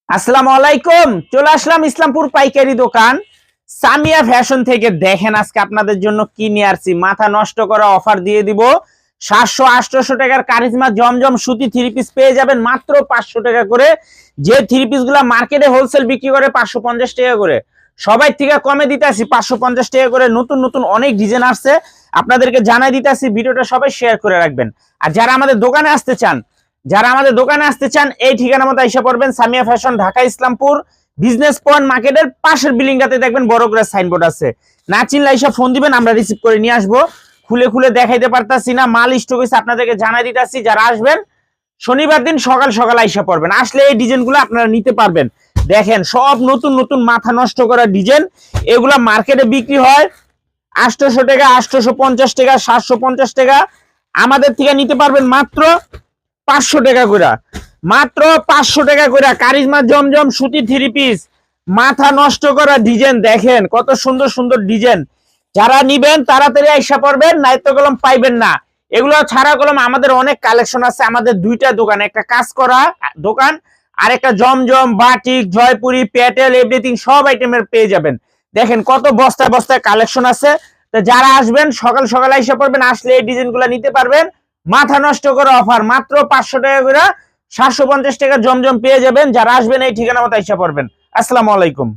আসসালামু আলাইকুম। চলে আসলাম ইসলামপুর পাইকারি দোকান সামিয়া ফ্যাশন থেকে। দেখেন আজকে আপনাদের জন্য কি নিয়ে আসছি। মাথা নষ্ট করা অফার দিয়ে দিব। 700-800 টাকার কারিজমা জমজম সুতি থ্রি পিস পেয়ে যাবেন মাত্র 500 টাকা করে। যে থ্রি পিস গুলা মার্কেটে হোলসেল বিক্রি করে 550 টাকা করে, সবাই থেকে কমে দিতে আসি 550 টাকা করে। নতুন নতুন অনেক ডিজাইন আসছে, আপনাদেরকে জানাই দিতে আসি। ভিডিওটা সবাই শেয়ার করে রাখবেন। আর যারা আমাদের দোকানে আসতে চান, এই ঠিকানা মতো আইসা পড়বেন। Samia fashion, Dhaka Islampur business point মার্কেটের পাশের বিল্ডিংটাতে দেখবেন বড় করে সাইনবোর্ড আছে। না চিনলে আইসা ফোন দিবেন, আমরা রিসিভ করে নিয়ে আসবো। খুলে খুলে দেখাইতে পারতাছি না, মাল স্টক হইছে, আপনাদেরকে জানাই দিতেছি। যারা আসবেন শনিবার দিন সকাল সকাল আইসা পড়বেন, আসলে এই ডিজাইনগুলো আপনারা নিতে পারবেন। দেখেন সব নতুন নতুন মাথা নষ্ট করা ডিজাইন। এগুলা মার্কেটে বিক্রি হয় 800 টাকা, 850 টাকা, 750 টাকা। আমাদের থেকে নিতে পারবেন মাত্র 500 টাকা করে। মাত্র 500 টাকা করে কারিজমা জমজম সুতি থ্রি পিস, মাথা নষ্ট করা ডিজাইন। দেখেন কত সুন্দর সুন্দর ডিজাইন। যারা নিবেন তাড়াতাড়ি আইসা পড়বেন, নাইতো কলম পাইবেন না। এগুলো ছাড়া কলম আমাদের অনেক কালেকশন আছে। আমাদের দুইটা দোকান, একটা কাজ করা দোকান আর একটা জমজম, বাটিক, জয়পুরি, প্যাটেল, এভরিথিং সব আইটেমের পেয়ে যাবেন। দেখেন কত বস্তায় বস্তায় কালেকশন আছে। তো যারা আসবেন সকাল সকাল আইসা পড়বেন, আসলে এই ডিজাইনগুলো নিতে পারবেন। মাথা নষ্ট করে অফার মাত্র 500 টাকা করে। 750 টাকা জমজম পেয়ে যাবেন। যারা আসবেন এই ঠিকানা মতো আইসা পড়বেন। আসসালামু আলাইকুম।